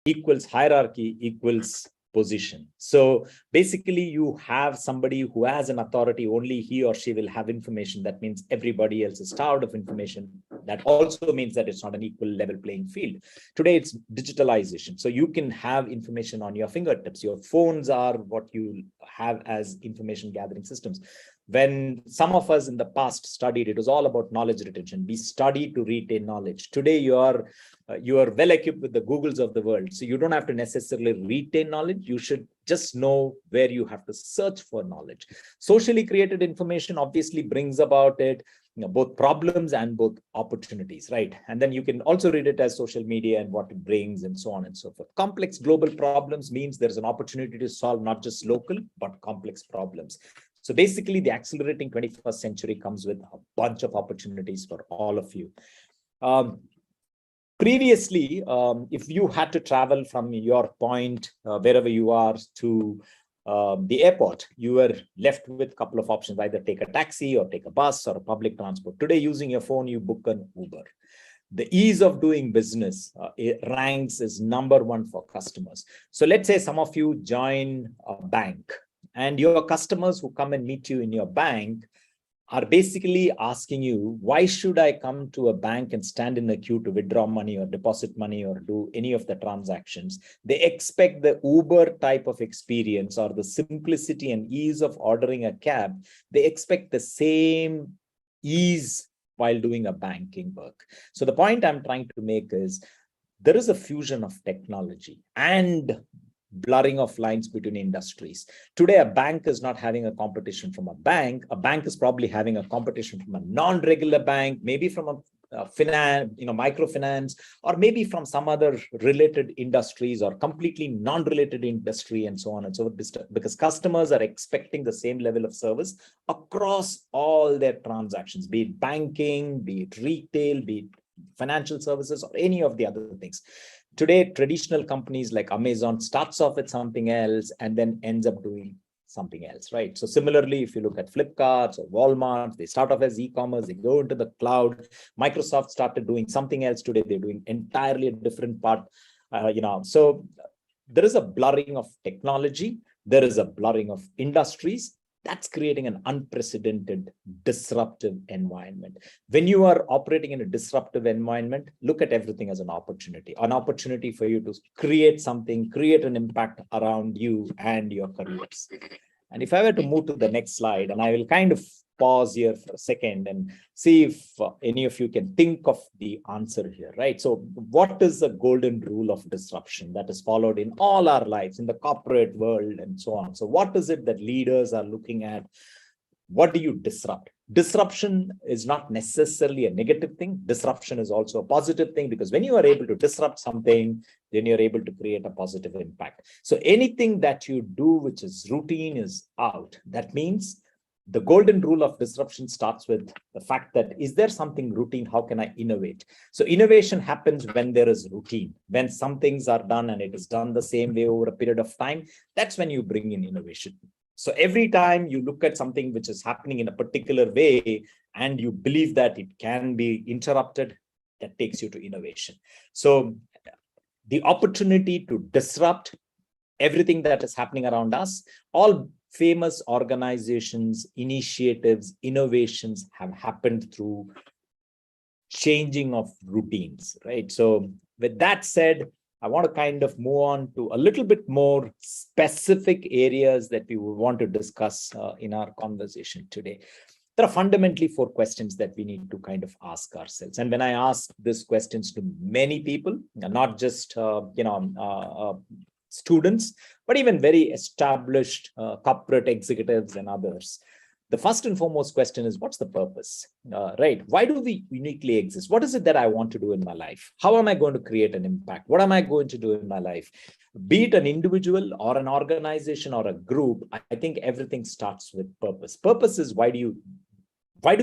equals hierarchy equals position. So basically you have somebody who has an authority, only he or she will have information. That means everybody else is starved of information. That also means that it's not an equal level playing field. Today it's digitalization. So you can have information on your fingertips. Your phones are what you have as information gathering systems. When some of us in the past studied, it was all about knowledge retention. We study to retain knowledge. Today you are well equipped with the Googles of the world. So you don't have to necessarily retain knowledge. You should just know where you have to search for knowledge. Socially created information obviously brings about it, both problems and both opportunities, right? And then you can also read it as social media and what it brings and so on and so forth. Complex global problems means there's an opportunity to solve not just local, but complex problems. So basically the accelerating 21st century comes with a bunch of opportunities for all of you. Previously, if you had to travel from your point, wherever you are, to the airport, you were left with a couple of options, either take a taxi or take a bus or a public transport. Today, using your phone, you book an Uber. The ease of doing business it ranks as #1 for customers. So let's say some of you join a bank, and your customers who come and meet you in your bank are basically asking you, why should I come to a bank and stand in a queue to withdraw money or deposit money or do any of the transactions? They expect the Uber type of experience or the simplicity and ease of ordering a cab. They expect the same ease while doing a banking work. So the point I'm trying to make is there is a fusion of technology and blurring of lines between industries. Today, a bank is not having a competition from a bank. A bank is probably having a competition from a non-regular bank, maybe from a finance, microfinance, or maybe from some other related industries or completely non-related industry and so on and so forth, because customers are expecting the same level of service across all their transactions, be it banking, be it retail, be it financial services, or any of the other things. Today, traditional companies like Amazon starts off with something else and then ends up doing something else, right? So similarly, if you look at Flipkart or Walmart, they start off as e-commerce, they go into the cloud. Microsoft started doing something else. Today, they're doing entirely a different part, So there is a blurring of technology. There is a blurring of industries. That's creating an unprecedented disruptive environment. When you are operating in a disruptive environment, look at everything as an opportunity for you to create something, create an impact around you and your careers. And if I were to move to the next slide, and I will kind of pause here for a second and see if any of you can think of the answer here, right? So what is the golden rule of disruption that is followed in all our lives, in the corporate world and so on? So what is it that leaders are looking at? What do you disrupt? Disruption is not necessarily a negative thing. Disruption is also a positive thing, because when you are able to disrupt something, then you're able to create a positive impact. So anything that you do which is routine is out. That means the golden rule of disruption starts with the fact that, is there something routine? How can I innovate? So innovation happens when there is routine. When some things are done and it is done the same way over a period of time, that's when you bring in innovation. So every time you look at something which is happening in a particular way and you believe that it can be interrupted, that takes you to innovation. So the opportunity to disrupt everything that is happening around us, all famous organizations, initiatives, innovations have happened through changing of routines, right? So with that said, I want to kind of move on to a little bit more specific areas that we would want to discuss in our conversation today. There are fundamentally 4 questions that we need to kind of ask ourselves. And when I ask these questions to many people, not just students, but even very established corporate executives and others, the first and foremost question is, what's the purpose, right? Why do we uniquely exist? What is it that I want to do in my life? How am I going to create an impact? What am I going to do in my life? Be it an individual or an organization or a group, I think everything starts with purpose. Purpose is, why do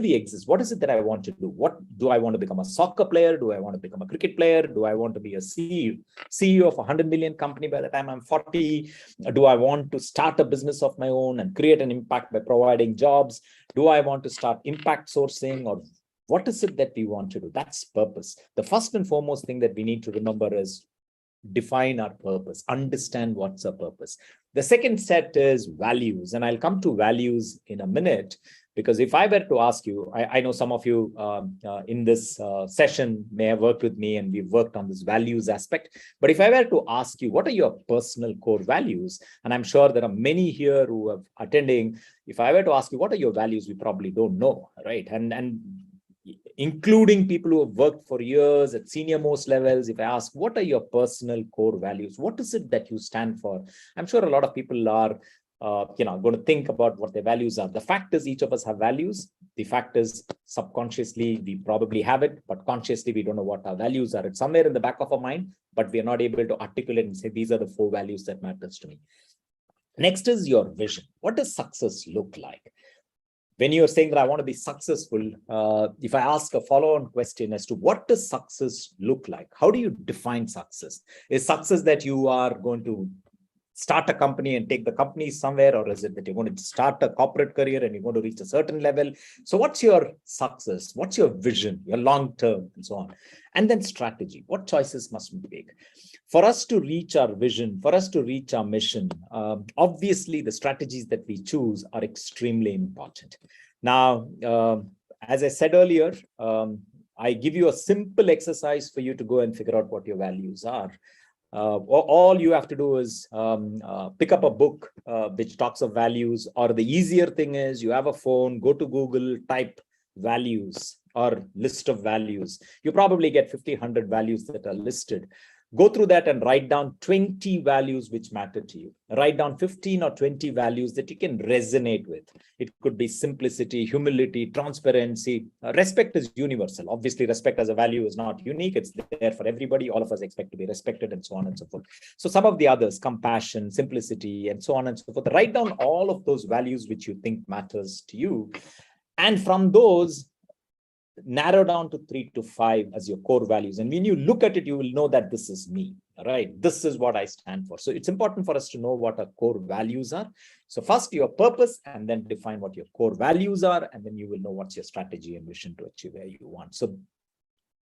we exist? What is it that I want to do? What do I want to become? A soccer player? Do I want to become a cricket player? Do I want to be a CEO of a 100 million company by the time I'm 40? Do I want to start a business of my own and create an impact by providing jobs? Do I want to start impact sourcing? Or what is it that we want to do? That's purpose. The first and foremost thing that we need to remember is, define our purpose, understand what's our purpose. The second set is values, and I'll come to values in a minute, because if I were to ask you, I know some of you in this session may have worked with me and we've worked on this values aspect, but if I were to ask you, what are your personal core values? And I'm sure there are many here who are attending. If I were to ask you, what are your values? We probably don't know, right? And including people who have worked for years at senior most levels, if I ask, what are your personal core values? What is it that you stand for? I'm sure a lot of people are going to think about what their values are. The fact is, each of us have values. The fact is, subconsciously, we probably have it, but consciously, we don't know what our values are. It's somewhere in the back of our mind, but we are not able to articulate and say, these are the 4 values that matters to me. Next is your vision. What does success look like? When you're saying that I want to be successful, if I ask a follow-on question as to what does success look like? How do you define success? Is success that you are going to start a company and take the company somewhere, or is it that you're going to start a corporate career and you're going to reach a certain level? So what's your success? What's your vision, your long-term, and so on? And then strategy. What choices must we make? For us to reach our vision, for us to reach our mission, obviously the strategies that we choose are extremely important. Now, as I said earlier, I give you a simple exercise for you to go and figure out what your values are. All you have to do is pick up a book which talks of values, or the easier thing is you have a phone, go to Google, type values or list of values. You probably get 50, 100 values that are listed. Go through that and write down 20 values which matter to you. Write down 15 or 20 values that you can resonate with. It could be simplicity, humility, transparency. Respect is universal. Obviously, respect as a value is not unique. It's there for everybody. All of us expect to be respected, and so on and so forth. So some of the others, compassion, simplicity, and so on and so forth. Write down all of those values which you think matters to you. And from those, narrow down to 3 to 5 as your core values. And when you look at it, you will know that this is me, right? This is what I stand for. So it's important for us to know what our core values are. So first your purpose, and then define what your core values are. And then you will know what's your strategy and vision to achieve where you want. So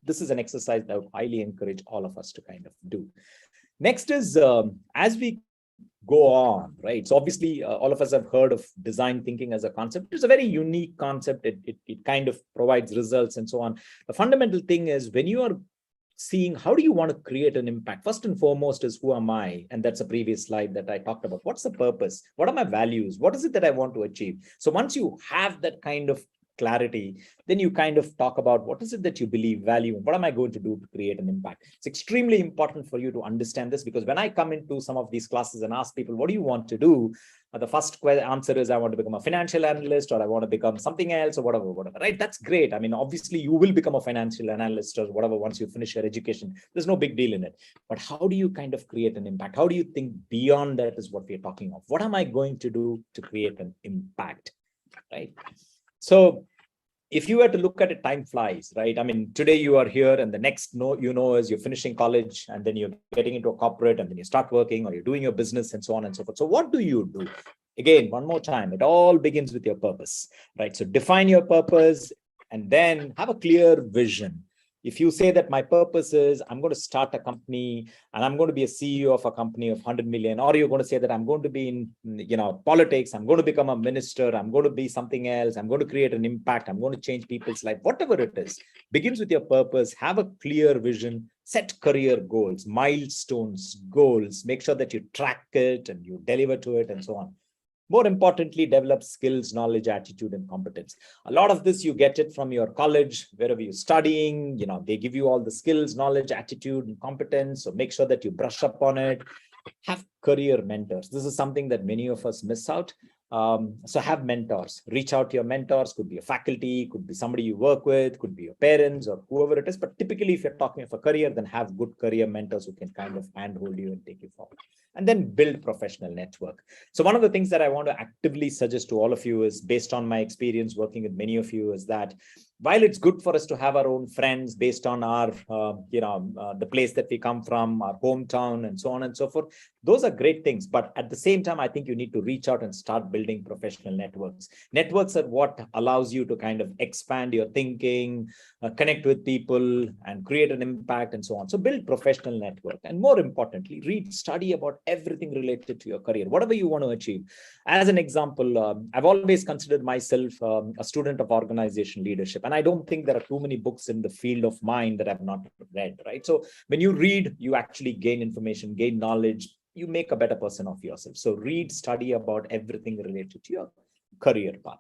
this is an exercise that I would highly encourage all of us to kind of do. Next is, as we go on, right? So obviously, all of us have heard of design thinking as a concept. It's a very unique concept. It kind of provides results and so on. The fundamental thing is, when you are seeing how do you want to create an impact, first and foremost is, who am I? And that's a previous slide that I talked about. What's the purpose? What are my values? What is it that I want to achieve? So once you have that kind of clarity, then you kind of talk about what is it that you believe, value, and what am I going to do to create an impact? It's extremely important for you to understand this, because when I come into some of these classes and ask people, what do you want to do? The first answer is, I want to become a financial analyst, or I want to become something else, or whatever, right? That's great. I mean, obviously you will become a financial analyst or whatever once you finish your education. There's no big deal in it. But how do you kind of create an impact? How do you think beyond that is what we're talking of? What am I going to do to create an impact, right? So if you were to look at it, time flies, right? I mean, today you are here, and the next is you're finishing college, and then you're getting into a corporate, and then you start working, or you're doing your business, and so on and so forth. So what do you do? Again, one more time, it all begins with your purpose, right? So define your purpose, and then have a clear vision. If you say that my purpose is, I'm going to start a company and I'm going to be a CEO of a company of 100 million, or you're going to say that I'm going to be in, politics, I'm going to become a minister, I'm going to be something else, I'm going to create an impact, I'm going to change people's life, whatever it is, begins with your purpose. Have a clear vision, set career goals, milestones, goals, make sure that you track it and you deliver to it, and so on. More importantly, develop skills, knowledge, attitude, and competence. A lot of this, you get it from your college, wherever you're studying, they give you all the skills, knowledge, attitude, and competence. So make sure that you brush up on it. Have career mentors. This is something that many of us miss out. So have mentors. Reach out to your mentors. Could be a faculty, could be somebody you work with, could be your parents or whoever it is. But typically, if you're talking of a career, then have good career mentors who can kind of handhold you and take you forward. And then build professional network. So one of the things that I want to actively suggest to all of you is, based on my experience working with many of you, is that while it's good for us to have our own friends based on our, the place that we come from, our hometown, and so on and so forth, those are great things. But at the same time, I think you need to reach out and start building professional networks. Networks are what allows you to kind of expand your thinking, connect with people, and create an impact, and so on. So build professional network. And more importantly, read, study about everything related to your career, whatever you want to achieve. As an example, I've always considered myself a student of organization leadership. And I don't think there are too many books in the field of mine that I've not read, right? So when you read, you actually gain information, gain knowledge, you make a better person of yourself. So read, study about everything related to your career path.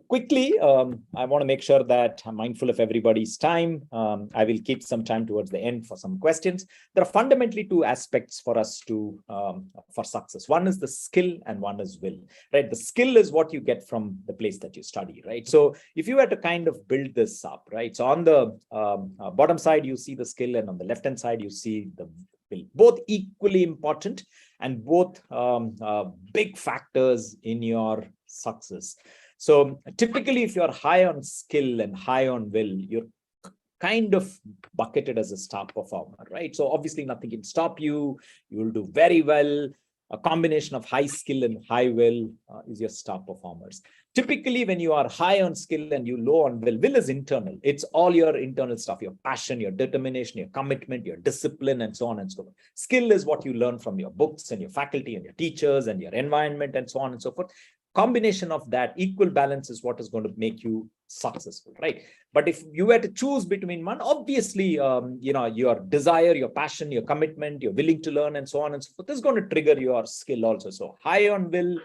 Quickly, I want to make sure that I'm mindful of everybody's time. I will keep some time towards the end for some questions. There are fundamentally two aspects for us to for success. One is the skill and one is will, right? The skill is what you get from the place that you study, right? So if you were to kind of build this up, right? So on the bottom side, you see the skill, and on the left-hand side, you see the will. Both equally important and both big factors in your success. So typically, if you're high on skill and high on will, you're kind of bucketed as a star performer, right? So obviously nothing can stop you. You will do very well. A combination of high skill and high will is your star performers. Typically, when you are high on skill and you low on will is internal. It's all your internal stuff, your passion, your determination, your commitment, your discipline, and so on and so forth. Skill is what you learn from your books and your faculty and your teachers and your environment and so on and so forth. Combination of that, equal balance, is what is going to make you successful, right? But if you were to choose between one, obviously, your desire, your passion, your commitment, you're willing to learn, and so on and so forth, is going to trigger your skill also. So high on will,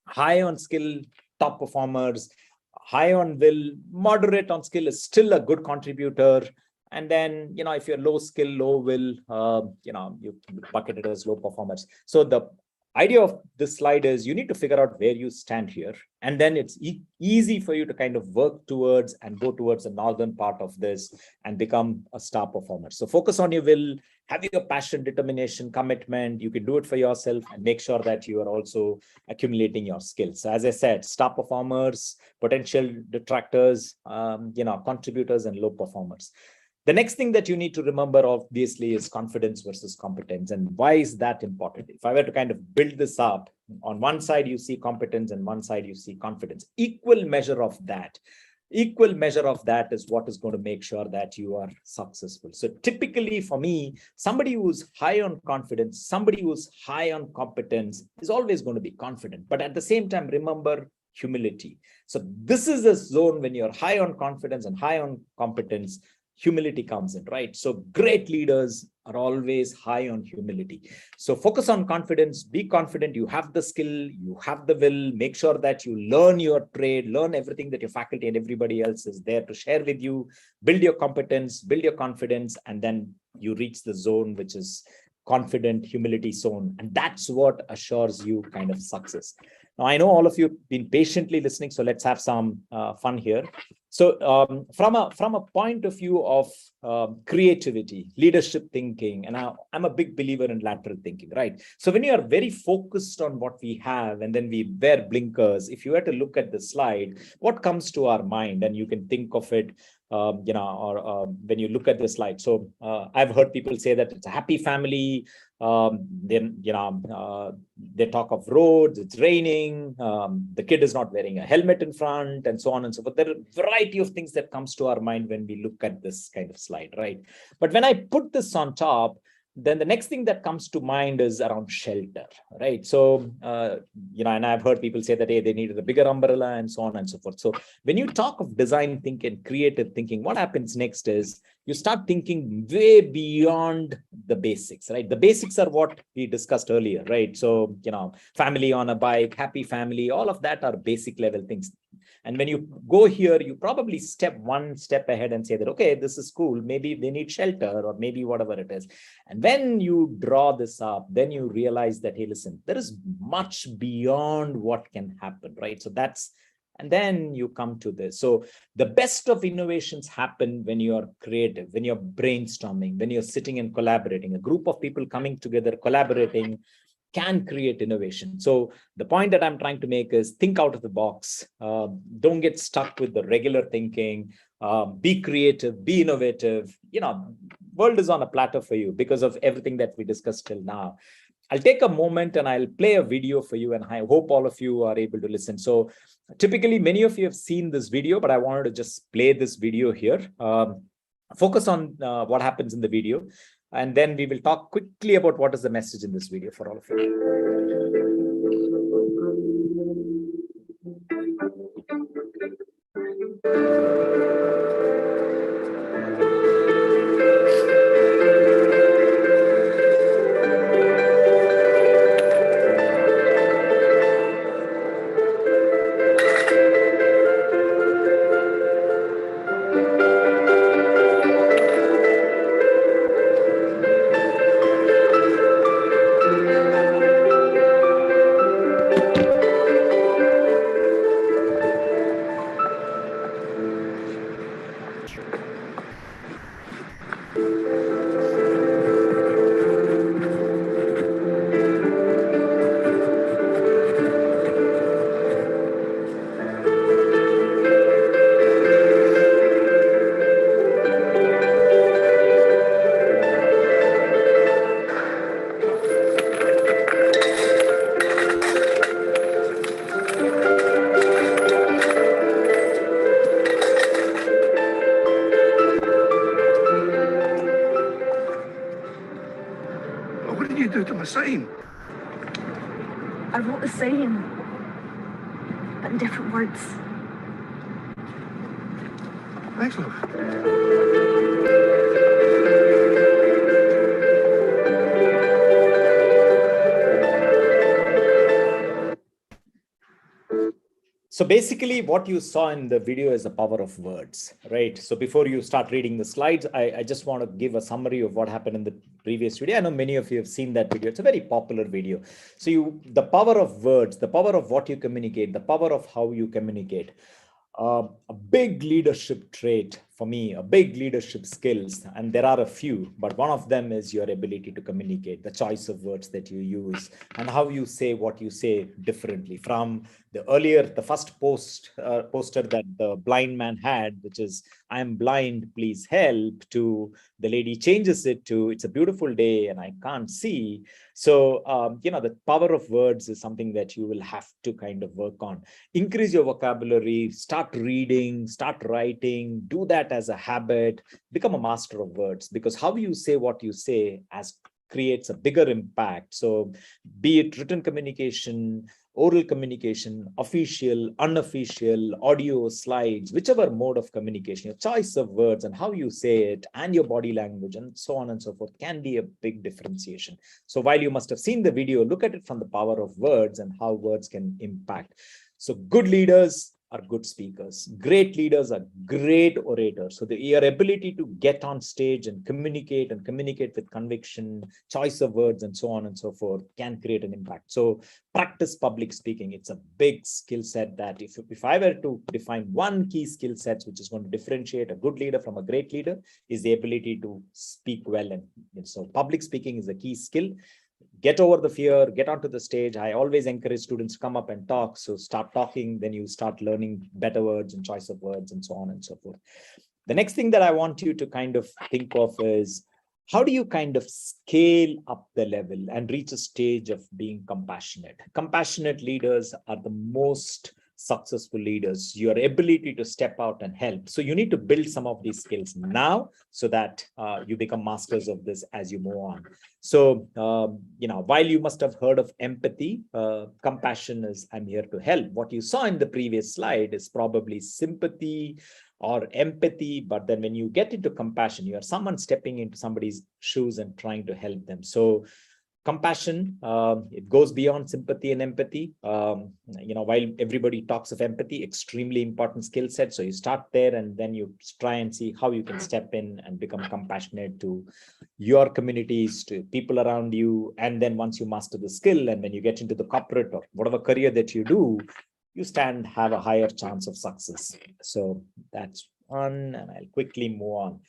high on skill, top performers. High on will, moderate on skill is still a good contributor. And then, if you're low skill, low will, you bucket it as low performers. So the idea of this slide is you need to figure out where you stand here, and then it's easy for you to kind of work towards and go towards the northern part of this and become a star performer. So focus on your will, have your passion, determination, commitment. You can do it for yourself, and make sure that you are also accumulating your skills. So as I said, star performers, potential detractors, contributors, and low performers. The next thing that you need to remember, obviously, is confidence versus competence. And why is that important? If I were to kind of build this up, on one side, you see competence, and one side, you see confidence. Equal measure of that is what is going to make sure that you are successful. So typically, for me, somebody who's high on confidence, somebody who's high on competence is always going to be confident. But at the same time, remember humility. So this is a zone when you're high on confidence and high on competence, humility comes in, right? So great leaders are always high on humility. So focus on confidence, be confident, you have the skill, you have the will, make sure that you learn your trade, learn everything that your faculty and everybody else is there to share with you, build your competence, build your confidence, and then you reach the zone, which is confident humility zone. And that's what assures you kind of success. Now, I know all of you have been patiently listening, so let's have some fun here. So from a point of view of creativity, leadership thinking, and I'm a big believer in lateral thinking, right? So when you are very focused on what we have, and then we wear blinkers, if you were to look at the slide, what comes to our mind, and you can think of it, when you look at the slide. So I've heard people say that it's a happy family. Then they talk of roads, it's raining, the kid is not wearing a helmet in front, and so on and so forth. There are a variety of things that comes to our mind when we look at this kind of slide, right? But when I put this on top, then the next thing that comes to mind is around shelter, right? So, and I've heard people say that, hey, they needed a bigger umbrella, and so on and so forth. So when you talk of design thinking, creative thinking, what happens next is you start thinking way beyond the basics, right? The basics are what we discussed earlier, right? So, family on a bike, happy family, all of that are basic level things. And when you go here, you probably step one step ahead and say that, okay, this is cool. Maybe they need shelter, or maybe whatever it is. And when you draw this up, then you realize that, hey, listen, there is much beyond what can happen, right? So and then you come to this. So the best of innovations happen when you're creative, when you're brainstorming, when you're sitting and collaborating, a group of people coming together, collaborating, can create innovation. So the point that I'm trying to make is think out of the box. Don't get stuck with the regular thinking. Be creative, be innovative. World is on a platter for you because of everything that we discussed till now. I'll take a moment and I'll play a video for you, and I hope all of you are able to listen. So typically, many of you have seen this video, but I wanted to just play this video here. Focus on what happens in the video, and then we will talk quickly about what is the message in this video for all of you. What did you do to my sign? I wrote the saying, but in different words. Thanks, love. So basically what you saw in the video is the power of words, right? So before you start reading the slides, I just want to give a summary of what happened in the previous video. I know many of you have seen that video. It's a very popular video. So the power of words, the power of what you communicate, the power of how you communicate. A big leadership trait for me, a big leadership skills, and there are a few, but one of them is your ability to communicate, the choice of words that you use, and how you say what you say differently. From the first poster that the blind man had, which is, "I am blind, please help," to the lady changes it to, "It's a beautiful day and I can't see." So, the power of words is something that you will have to kind of work on. Increase your vocabulary, start reading, start writing, do that as a habit, become a master of words, because how you say what you say creates a bigger impact. So be it written communication, oral communication, official, unofficial, audio, slides, whichever mode of communication, your choice of words and how you say it and your body language and so on and so forth can be a big differentiation. So while you must have seen the video, look at it from the power of words and how words can impact. So good leaders are good speakers. Great leaders are great orators. So your ability to get on stage and communicate with conviction, choice of words, and so on and so forth can create an impact. So practice public speaking. It's a big skill set that if I were to define one key skill set which is going to differentiate a good leader from a great leader, is the ability to speak well. And so public speaking is a key skill. Get over the fear, get onto the stage. I always encourage students to come up and talk. So start talking, then you start learning better words and choice of words and so on and so forth. The next thing that I want you to kind of think of is, how do you kind of scale up the level and reach a stage of being compassionate? Compassionate leaders are the most successful leaders, your ability to step out and help. So you need to build some of these skills now so that you become masters of this as you move on. So, while you must have heard of empathy, compassion is, I'm here to help. What you saw in the previous slide is probably sympathy or empathy, but then when you get into compassion, you are someone stepping into somebody's shoes and trying to help them. So compassion, it goes beyond sympathy and empathy. While everybody talks of empathy, extremely important skill set. So you start there and then you try and see how you can step in and become compassionate to your communities, to people around you. And then once you master the skill, and when you get into the corporate or whatever career that you do, you have a higher chance of success. So that's one, and I'll quickly move on.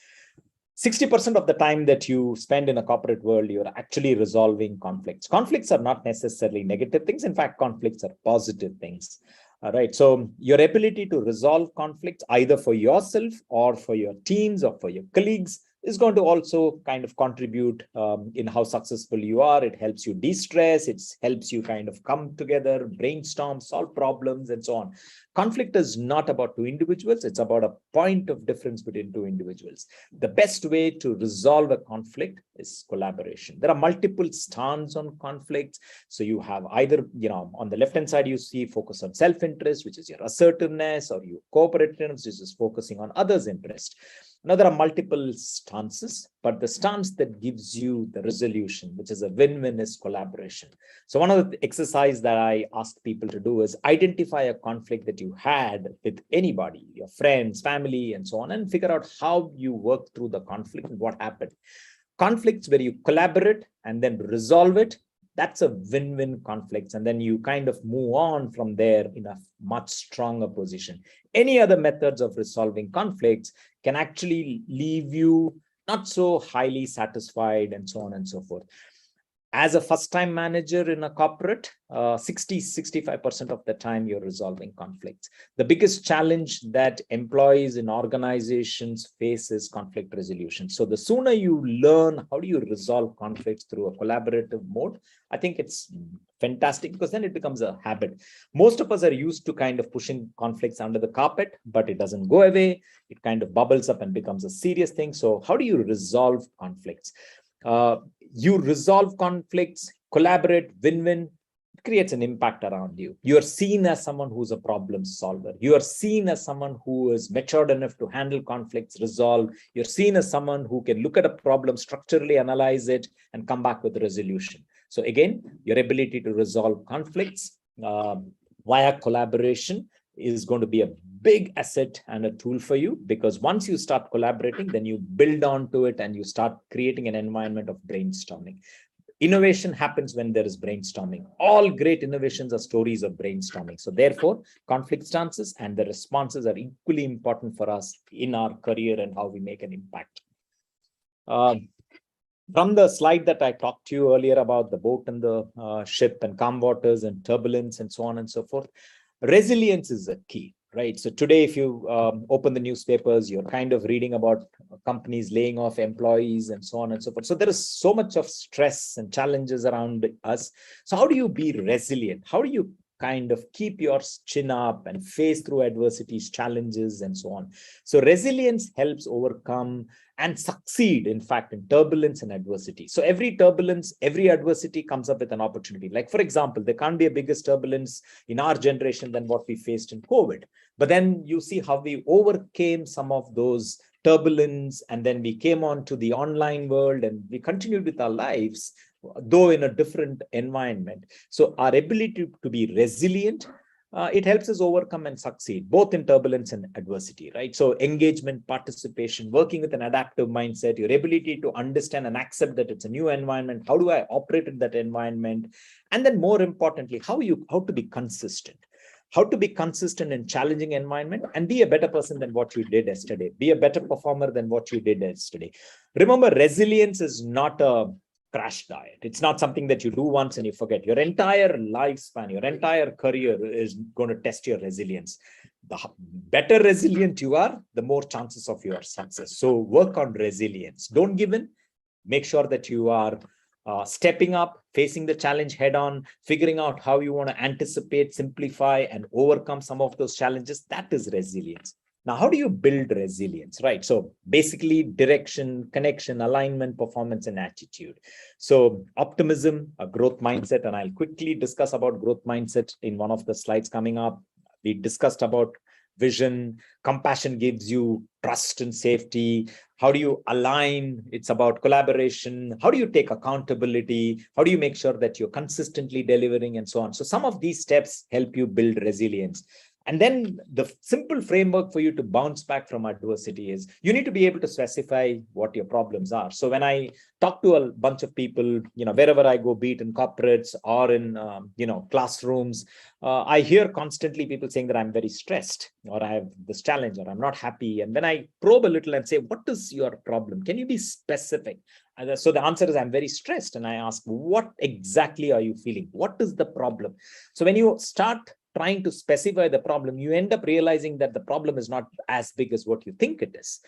60% of the time that you spend in a corporate world, you're actually resolving conflicts. Conflicts are not necessarily negative things. In fact, conflicts are positive things. All right. So your ability to resolve conflicts either for yourself or for your teams or for your colleagues is going to also kind of contribute in how successful you are. It helps you de-stress. It helps you kind of come together, brainstorm, solve problems, and so on. Conflict is not about two individuals. It's about a point of difference between two individuals. The best way to resolve a conflict is collaboration. There are multiple stance on conflicts. So you have either, on the left-hand side, you see focus on self-interest, which is your assertiveness, or your cooperativeness, which is focusing on others' interest. Now, there are multiple stances, but the stance that gives you the resolution, which is a win-win, is collaboration. So one of the exercises that I ask people to do is identify a conflict that you had with anybody, your friends, family, and so on, and figure out how you work through the conflict and what happened. Conflicts where you collaborate and then resolve it, that's a win-win conflict. And then you kind of move on from there in a much stronger position. Any other methods of resolving conflicts can actually leave you not so highly satisfied and so on and so forth. As a first-time manager in a corporate, 60-65% of the time you're resolving conflicts. The biggest challenge that employees in organizations face is conflict resolution. So the sooner you learn how do you resolve conflicts through a collaborative mode, I think it's fantastic, because then it becomes a habit. Most of us are used to kind of pushing conflicts under the carpet, but it doesn't go away. It kind of bubbles up and becomes a serious thing. So how do you resolve conflicts? You resolve conflicts, collaborate, win-win, it creates an impact around you. You are seen as someone who's a problem solver. You are seen as someone who is matured enough to handle conflicts, resolve. You're seen as someone who can look at a problem, structurally analyze it, and come back with a resolution. So again, your ability to resolve conflicts via collaboration is going to be a big asset and a tool for you, because once you start collaborating, then you build onto it and you start creating an environment of brainstorming. Innovation happens when there is brainstorming. All great innovations are stories of brainstorming. So therefore, conflict stances and the responses are equally important for us in our career and how we make an impact. From the slide that I talked to you earlier about the boat and the ship and calm waters and turbulence and so on and so forth, resilience is a key, right? So today, if you open the newspapers, you're kind of reading about companies laying off employees and so on and so forth. So there is so much of stress and challenges around us. So how do you be resilient? How do you kind of keep your chin up and face through adversities, challenges, and so on? So resilience helps overcome and succeed, in fact, in turbulence and adversity. So every turbulence, every adversity comes up with an opportunity. Like, for example, there can't be a biggest turbulence in our generation than what we faced in COVID. But then you see how we overcame some of those turbulence, and then we came on to the online world and we continued with our lives, though in a different environment. So our ability to be resilient, it helps us overcome and succeed, both in turbulence and adversity, right? So engagement, participation, working with an adaptive mindset, your ability to understand and accept that it's a new environment. How do I operate in that environment? And then more importantly, how to be consistent. How to be consistent in challenging environment and be a better person than what you did yesterday. Be a better performer than what you did yesterday. Remember, resilience is not a crash diet. It's not something that you do once and you forget. Your entire lifespan, your entire career is going to test your resilience. The better resilient you are, the more chances of your success. So work on resilience. Don't give in. Make sure that you are stepping up, facing the challenge head on, figuring out how you want to anticipate, simplify, and overcome some of those challenges. That is resilience. Now, how do you build resilience, right? So basically direction, connection, alignment, performance, and attitude. So optimism, a growth mindset, and I'll quickly discuss about growth mindset in one of the slides coming up. We discussed about vision. Compassion gives you trust and safety. How do you align? It's about collaboration. How do you take accountability? How do you make sure that you're consistently delivering and so on? So some of these steps help you build resilience. And then the simple framework for you to bounce back from adversity is you need to be able to specify what your problems are. So when I talk to a bunch of people, wherever I go, be it in corporates or in, classrooms, I hear constantly people saying that I'm very stressed, or I have this challenge, or I'm not happy. And when I probe a little and say, what is your problem? Can you be specific? So the answer is, I'm very stressed. And I ask, what exactly are you feeling? What is the problem? So when you start trying to specify the problem, you end up realizing that the problem is not as big as what you think it is.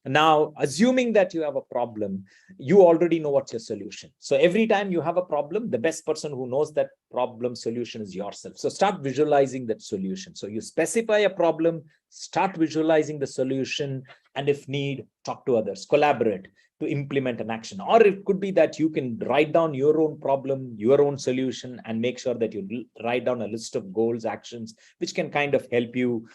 Now, assuming that you have a problem, you already know what's your solution. So every time you have a problem, the best person who knows that problem solution is yourself. So start visualizing that solution. So you specify a problem, start visualizing the solution, and if need, talk to others, collaborate to implement an action. Or it could be that you can write down your own problem, your own solution, and make sure that you write down a list of goals, actions, which can kind of help you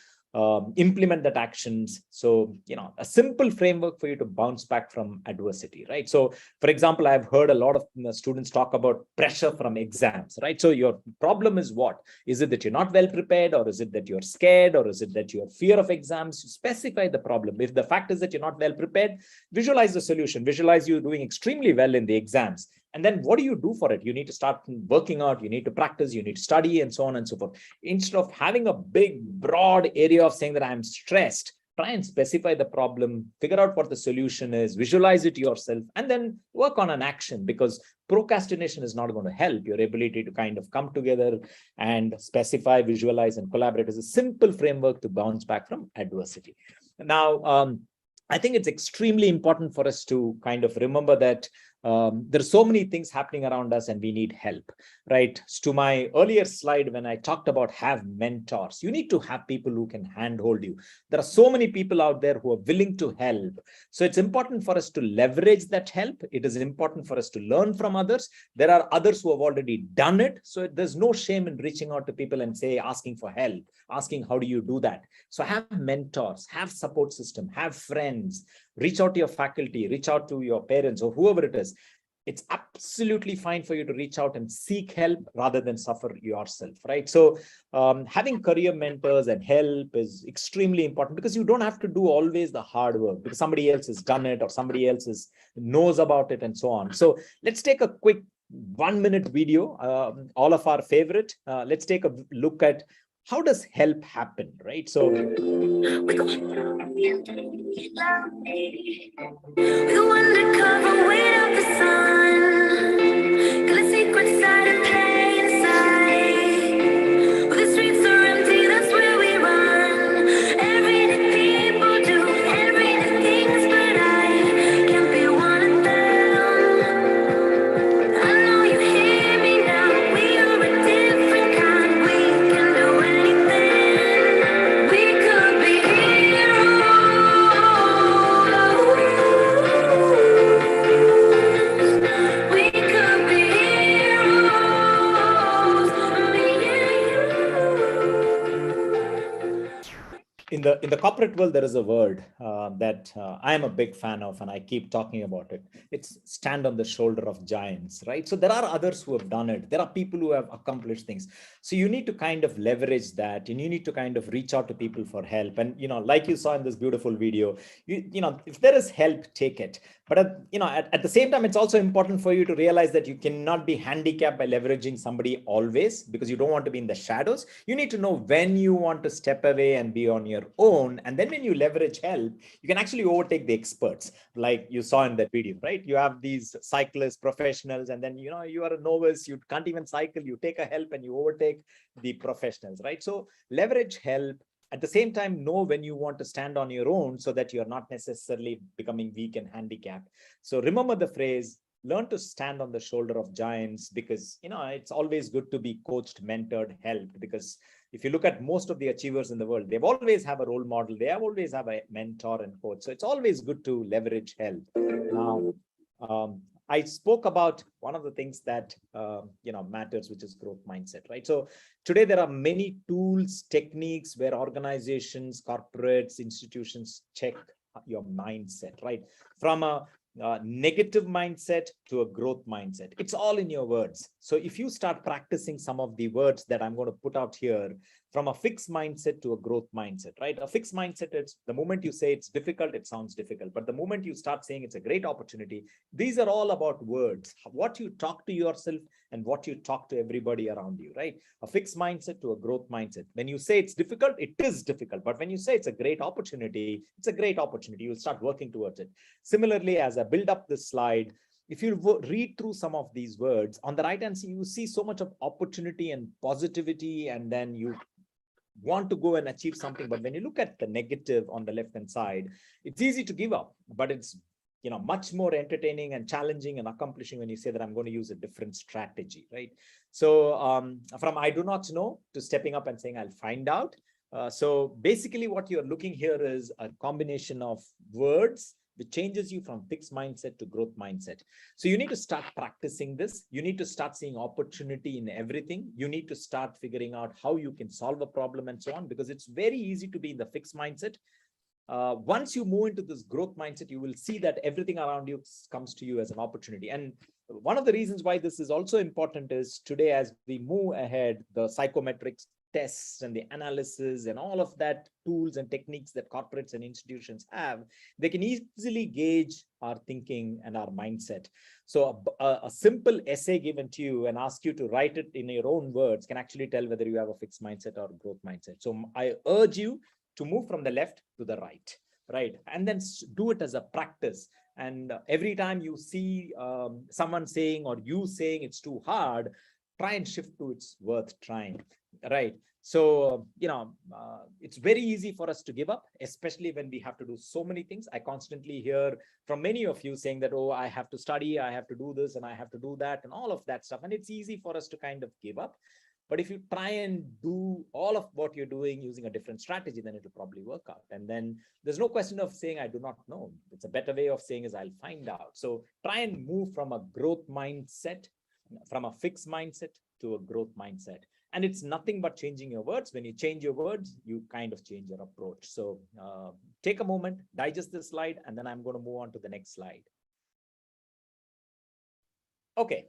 implement that actions. So, a simple framework for you to bounce back from adversity, right? So, for example, I've heard a lot of students talk about pressure from exams, right? So your problem is what? Is it that you're not well prepared, or is it that you're scared, or is it that you have fear of exams? Specify the problem. If the fact is that you're not well prepared, visualize the solution. Visualize you doing extremely well in the exams. And then what do you do for it? You need to start working out, you need to practice, you need to study, and so on and so forth. Instead of having a big, broad area of saying that I'm stressed, try and specify the problem, figure out what the solution is, visualize it yourself, and then work on an action, because procrastination is not going to help. Your ability to kind of come together and specify, visualize, and collaborate is a simple framework to bounce back from adversity. Now, I think it's extremely important for us to kind of remember that there are so many things happening around us and we need help, right? To my earlier slide, when I talked about have mentors, you need to have people who can handhold you. There are so many people out there who are willing to help. So it's important for us to leverage that help. It is important for us to learn from others. There are others who have already done it. So there's no shame in reaching out to people and asking for help, asking, how do you do that? So have mentors, have support system, have friends, reach out to your faculty, reach out to your parents or whoever it is. It's absolutely fine for you to reach out and seek help rather than suffer yourself, right? So having career mentors and help is extremely important, because you don't have to do always the hard work, because somebody else has done it or somebody else knows about it and so on. So let's take a quick 1-minute video, all of our favorite. Let's take a look at how does help happen, right? So we go undercover, wait up the sun. Got a secret side of plain sight. Where the streets are empty, that's where we run. Everyday people do everyday things, but I can't be one of them. I know you hear me now. We are a different kind. We can do anything. We could be heroes. We could be in the corporate world, there is a word that I am a big fan of, and I keep talking about it. It's stand on the shoulder of giants, right? So there are others who have done it. There are people who have accomplished things. So you need to kind of leverage that, and you need to kind of reach out to people for help. And, like you saw in this beautiful video, if there is help, take it. But, at the same time, it's also important for you to realize that you cannot be handicapped by leveraging somebody always, because you don't want to be in the shadows. You need to know when you want to step away and be on your own. And then when you leverage help, you can actually overtake the experts, like you saw in that video, right? You have these cyclists, professionals, and then, you are a novice, you can't even cycle, you take a help and you overtake the professionals, right? So leverage help. At the same time, know when you want to stand on your own, so that you're not necessarily becoming weak and handicapped. So remember the phrase, learn to stand on the shoulder of giants, because, it's always good to be coached, mentored, helped, because if you look at most of the achievers in the world, they've always have a role model. They always have a mentor and coach. So it's always good to leverage help. Now, I spoke about one of the things that, matters, which is growth mindset, right? So today there are many tools, techniques where organizations, corporates, institutions check your mindset, right? From a negative mindset to a growth mindset. It's all in your words. So if you start practicing some of the words that I'm going to put out here, from a fixed mindset to a growth mindset, right? A fixed mindset, it's the moment you say it's difficult, it sounds difficult. But the moment you start saying it's a great opportunity, these are all about words, what you talk to yourself and what you talk to everybody around you, right? A fixed mindset to a growth mindset. When you say it's difficult, it is difficult. But when you say it's a great opportunity, it's a great opportunity. You'll start working towards it. Similarly, as I build up this slide, if you read through some of these words, on the right hand side, you see so much of opportunity and positivity, and then you want to go and achieve something. But when you look at the negative on the left hand side, it's easy to give up, but it's much more entertaining and challenging and accomplishing when you say that I'm going to use a different strategy, right? So from I do not know to stepping up and saying I'll find out. So basically what you're looking here is a combination of words which changes you from fixed mindset to growth mindset. So you need to start practicing this. You need to start seeing opportunity in everything. You need to start figuring out how you can solve a problem and so on, because it's very easy to be in the fixed mindset. Once you move into this growth mindset, you will see that everything around you comes to you as an opportunity. And one of the reasons why this is also important is today, as we move ahead, the psychometrics tests and the analysis and all of that tools and techniques that corporates and institutions have, they can easily gauge our thinking and our mindset. So a simple essay given to you and ask you to write it in your own words can actually tell whether you have a fixed mindset or growth mindset. So I urge you to move from the left to the right? And then do it as a practice. And every time you see someone saying or you saying it's too hard, try and shift to it's worth trying, right? So, it's very easy for us to give up, especially when we have to do so many things. I constantly hear from many of you saying that, oh, I have to study, I have to do this, and I have to do that, and all of that stuff. And it's easy for us to kind of give up. But if you try and do all of what you're doing using a different strategy, then it'll probably work out. And then there's no question of saying, I do not know. It's a better way of saying is I'll find out. So try and move from a growth mindset, from a fixed mindset to a growth mindset. And it's nothing but changing your words. When you change your words, you kind of change your approach. So take a moment, digest this slide, and then I'm going to move on to the next slide. Okay.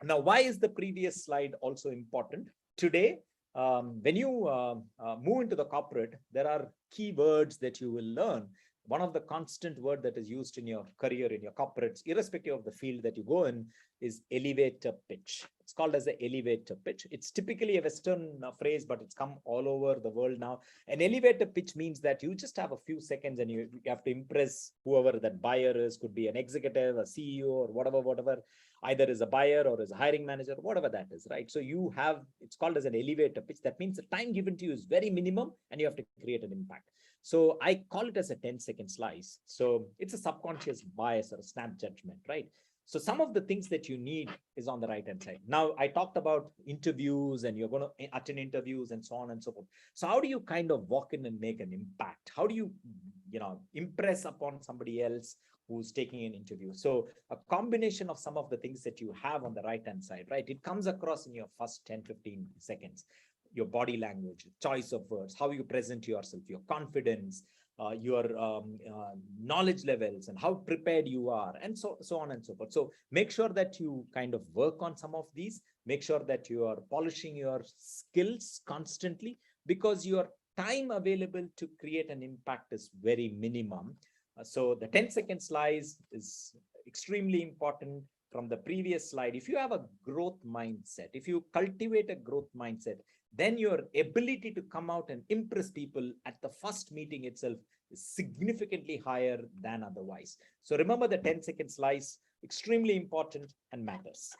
Now, why is the previous slide also important? Today, when you move into the corporate, there are key words that you will learn. One of the constant word that is used in your career, in your corporates, irrespective of the field that you go in, is elevator pitch. It's called as the elevator pitch. It's typically a Western phrase, but it's come all over the world now. An elevator pitch means that you just have a few seconds and you have to impress whoever that buyer is, could be an executive, a CEO, or whatever, either is a buyer or is a hiring manager, whatever that is, right? So you have, it's called as an elevator pitch. That means the time given to you is very minimum and you have to create an impact. So I call it as a 10-second slice. So it's a subconscious bias or a snap judgment, right? So some of the things that you need is on the right-hand side. Now, I talked about interviews and you're going to attend interviews and so on and so forth. So how do you kind of walk in and make an impact? How do you, impress upon somebody else who's taking an interview? So a combination of some of the things that you have on the right-hand side, right? It comes across in your first 10, 15 seconds. Your body language, choice of words, how you present yourself, your confidence, your knowledge levels, and how prepared you are, and so on and so forth. So make sure that you kind of work on some of these. Make sure that you are polishing your skills constantly, because your time available to create an impact is very minimum. So the 10-second slice is extremely important. From the previous slide, if you have a growth mindset, if you cultivate a growth mindset, then your ability to come out and impress people at the first meeting itself is significantly higher than otherwise. So remember the 10-second slice, extremely important and matters.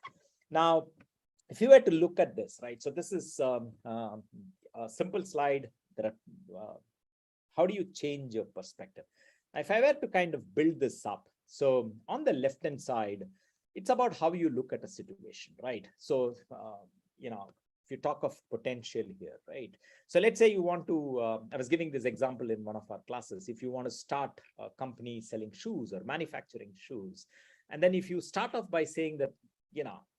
Now, if you were to look at this, right? So this is a simple slide. How do you change your perspective? Now, if I were to kind of build this up, so on the left-hand side, it's about how you look at a situation, right? So, if you talk of potential here, right? So let's say you want to, I was giving this example in one of our classes. If you want to start a company selling shoes or manufacturing shoes, and then if you start off by saying that,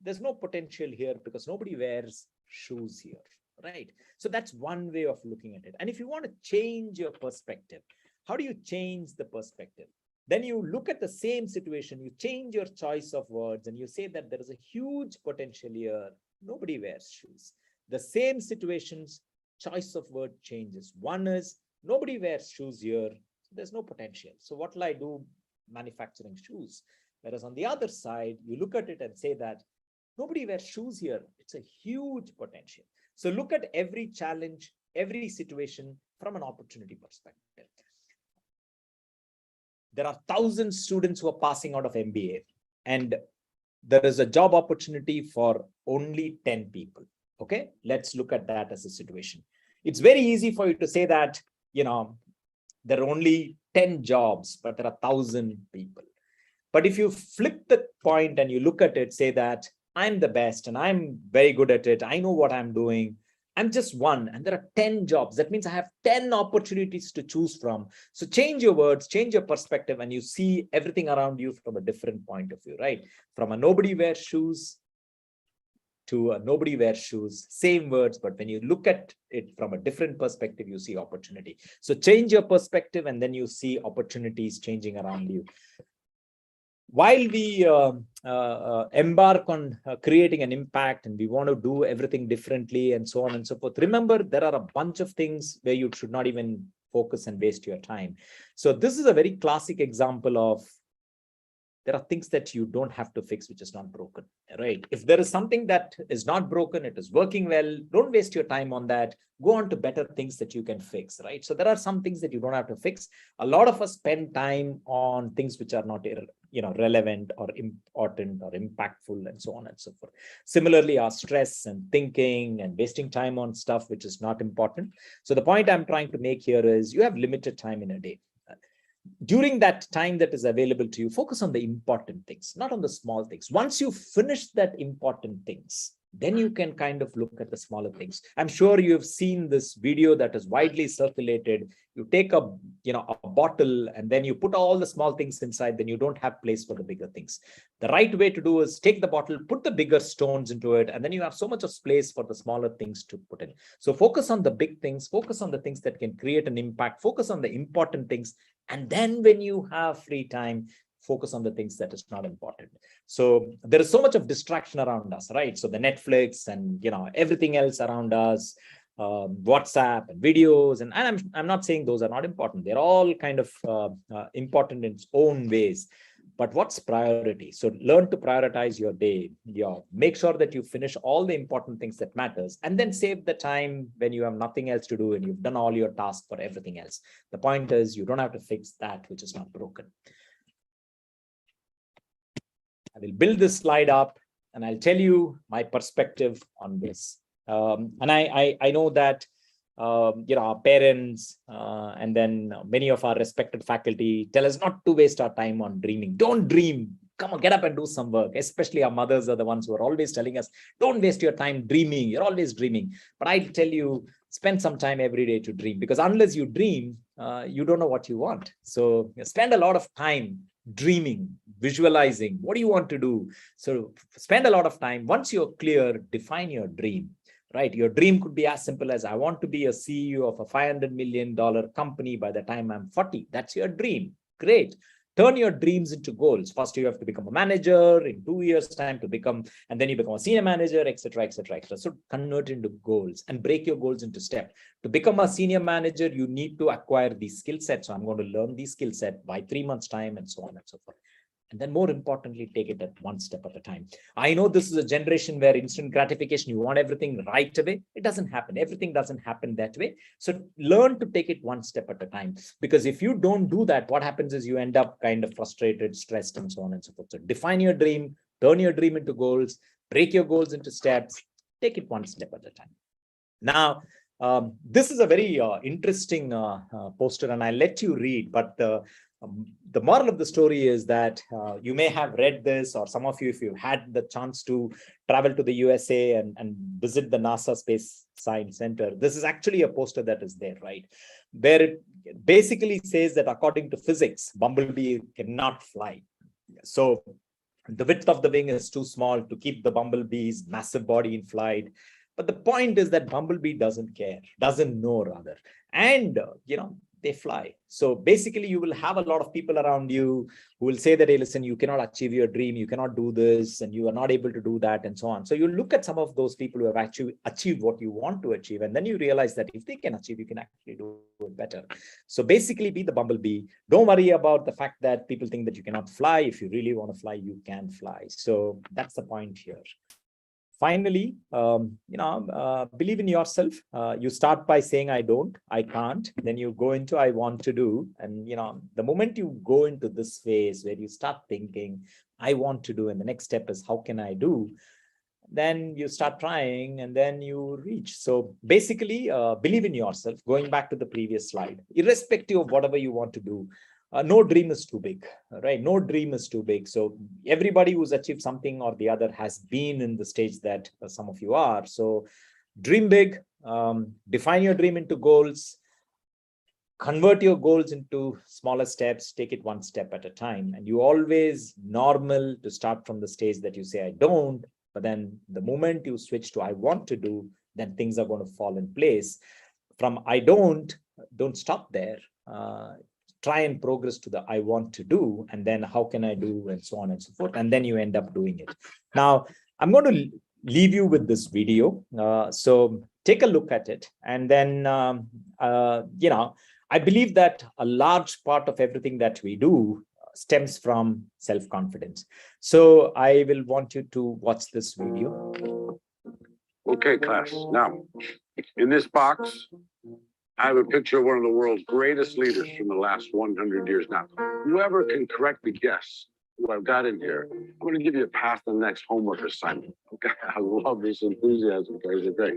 there's no potential here because nobody wears shoes here, right? So that's one way of looking at it. And if you want to change your perspective, how do you change the perspective? Then you look at the same situation, you change your choice of words, and you say that there is a huge potential here. Nobody wears shoes. The same situations, choice of word changes. One is nobody wears shoes here, so there's no potential. So what will I do manufacturing shoes? Whereas on the other side, you look at it and say that nobody wears shoes here. It's a huge potential. So look at every challenge, every situation from an opportunity perspective. There are 1,000 students who are passing out of MBA, and there is a job opportunity for only 10 people. Okay, let's look at that as a situation. It's very easy for you to say that, there are only 10 jobs, but there are 1,000 people. But if you flip the point and you look at it, say that I'm the best and I'm very good at it, I know what I'm doing, I'm just one, and there are 10 jobs. That means I have 10 opportunities to choose from. So change your words, change your perspective, and you see everything around you from a different point of view, right? From a nobody wears shoes to a nobody wears shoes, same words, but when you look at it from a different perspective, you see opportunity. So change your perspective, and then you see opportunities changing around you. While we embark on creating an impact and we want to do everything differently and so on and so forth, remember there are a bunch of things where you should not even focus and waste your time. So this is a very classic example of there are things that you don't have to fix, which is not broken, right? If there is something that is not broken, it is working well, don't waste your time on that. Go on to better things that you can fix, right? So there are some things that you don't have to fix. A lot of us spend time on things which are not relevant or important or impactful and so on and so forth. Similarly, our stress and thinking and wasting time on stuff which is not important. So the point I'm trying to make here is you have limited time in a day. During that time that is available to you, focus on the important things, not on the small things. Once you finish that important things, then you can kind of look at the smaller things. I'm sure you've seen this video that is widely circulated. You take a bottle and then you put all the small things inside, then you don't have place for the bigger things. The right way to do is take the bottle, put the bigger stones into it, and then you have so much of space for the smaller things to put in. So focus on the big things, focus on the things that can create an impact, focus on the important things. And then when you have free time, focus on the things that is not important. So there is so much of distraction around us, right? So the Netflix and everything else around us, WhatsApp and videos, and I'm not saying those are not important. They're all kind of important in its own ways. But what's priority? So learn to prioritize your day. Make sure that you finish all the important things that matters, and then save the time when you have nothing else to do and you've done all your tasks for everything else. The point is you don't have to fix that which is not broken. I will build this slide up and I'll tell you my perspective on this. And I know that our parents and then many of our respected faculty tell us not to waste our time on dreaming. Don't dream. Come on, get up and do some work. Especially our mothers are the ones who are always telling us, don't waste your time dreaming. You're always dreaming. But I tell you, spend some time every day to dream, because unless you dream, you don't know what you want. So spend a lot of time dreaming, visualizing. What do you want to do? So spend a lot of time. Once you're clear, define your dream. Right? Your dream could be as simple as I want to be a CEO of a $500 million company by the time I'm 40. That's your dream. Great. Turn your dreams into goals. First, you have to become a manager in 2 years' time to become, and then you become a senior manager, etc., etc., etc. So convert into goals and break your goals into steps. To become a senior manager, you need to acquire these skill sets. So I'm going to learn these skill sets by 3 months' time and so on and so forth. And then more importantly, take it at one step at a time. I know this is a generation where instant gratification, you want everything right away. It doesn't happen. Everything doesn't happen that way. So learn to take it one step at a time. Because if you don't do that, what happens is you end up kind of frustrated, stressed, and so on and so forth. So define your dream, turn your dream into goals, break your goals into steps, take it one step at a time. Now, this is a very interesting poster, and I'll let you read, but the moral of the story is that you may have read this, or some of you, if you had the chance to travel to the USA and visit the NASA Space Science Center, this is actually a poster that is there, right? Where it basically says that according to physics, bumblebee cannot fly. So the width of the wing is too small to keep the bumblebee's massive body in flight. But the point is that bumblebee doesn't care, doesn't know rather. And, they fly. So basically, you will have a lot of people around you who will say that, hey, listen, you cannot achieve your dream, you cannot do this, and you are not able to do that, and so on. So you look at some of those people who have actually achieved what you want to achieve, and then you realize that if they can achieve, you can actually do it better. So basically, be the bumblebee. Don't worry about the fact that people think that you cannot fly. If you really want to fly, you can fly. So that's the point here. Finally, believe in yourself. You start by saying, I don't, I can't. Then you go into, I want to do. And, the moment you go into this phase where you start thinking, I want to do, and the next step is, how can I do? Then you start trying and then you reach. So basically, believe in yourself. Going back to the previous slide, irrespective of whatever you want to do, no dream is too big, right? No dream is too big. So everybody who's achieved something or the other has been in the stage that some of you are. So dream big, define your dream into goals, convert your goals into smaller steps, take it one step at a time. And you always normal to start from the stage that you say, I don't, but then the moment you switch to I want to do, then things are going to fall in place. From I don't stop there. Try and progress to the I want to do, and then how can I do, and so on and so forth. And then you end up doing it. Now, I'm going to leave you with this video. So take a look at it. And then, I believe that a large part of everything that we do stems from self-confidence. So I will want you to watch this video. Okay, class. Now, in this box, I have a picture of one of the world's greatest leaders from the last 100 years. Now, whoever can correctly guess what I've got in here, I'm going to give you a pass to the next homework assignment. Okay, I love this enthusiasm, guys. Okay,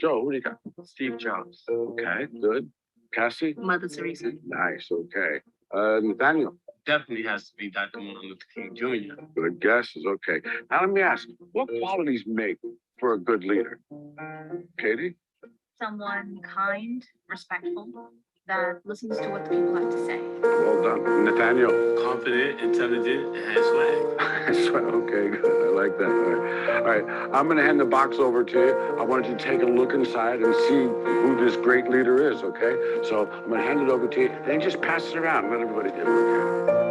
Joe, who do you got? Steve Jobs. Okay, good. Cassie? Mother Teresa. Nice. Okay. Nathaniel? Definitely has to be Dr. Martin Luther King Jr. Good guess is okay. Now let me ask, what qualities make for a good leader? Katie? Someone kind, respectful, that listens to what the people have to say. Well done. Nathaniel? Confident, intelligent, and has swag. Okay, good. I like that. All right. I'm going to hand the box over to you. I want you to take a look inside and see who this great leader is, okay? So I'm going to hand it over to you, and then just pass it around. Let everybody get it, okay?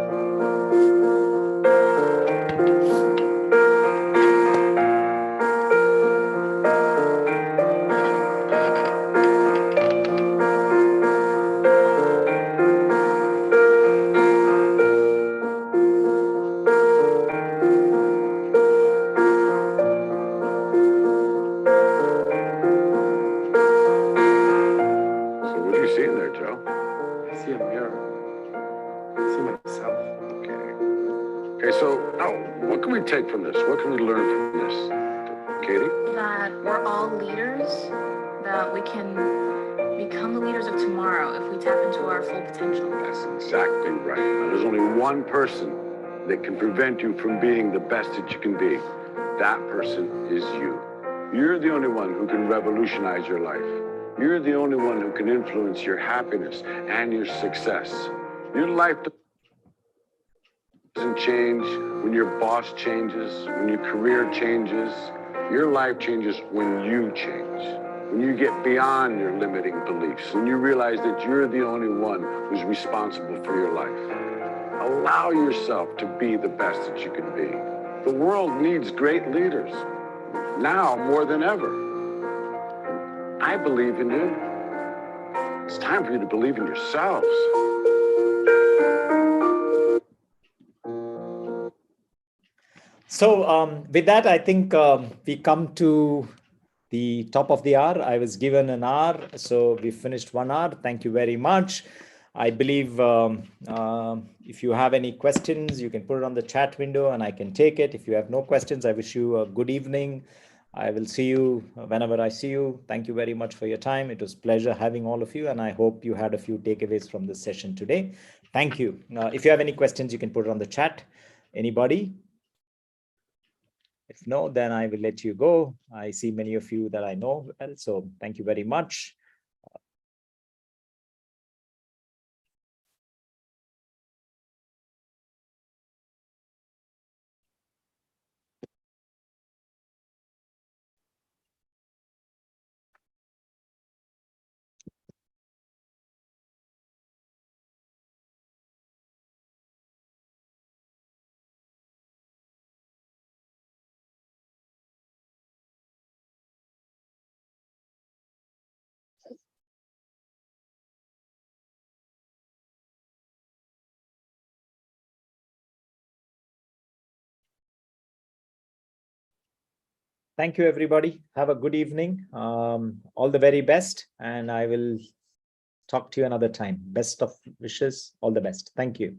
So what are you seeing there, Joe? I see a mirror. I see myself. Okay, so now, what can we take from this? What can we learn from this? Katie? That we're all leaders, that we can become the leaders of tomorrow if we tap into our full potential. That's exactly right. Now, there's only one person that can prevent you from being the best that you can be. That person is you. You're the only one who can revolutionize your life. You're the only one who can influence your happiness and your success. Your life doesn't change when your boss changes, when your career changes. Your life changes when you change. When you get beyond your limiting beliefs, when you realize that you're the only one who's responsible for your life. Allow yourself to be the best that you can be. The world needs great leaders, now more than ever. I believe in you. It's time for you to believe in yourselves. So with that, I think we come to the top of the hour. I was given an hour, so we finished 1 hour. Thank you very much. I believe if you have any questions, you can put it on the chat window and I can take it. If you have no questions, I wish you a good evening. I will see you whenever I see you. Thank you very much for your time. It was a pleasure having all of you, and I hope you had a few takeaways from this session today. Thank you. If you have any questions, you can put it on the chat. Anybody? If no, then I will let you go. I see many of you that I know well, so thank you very much. Thank you, everybody. Have a good evening. All the very best. And I will talk to you another time. Best of wishes. All the best. Thank you.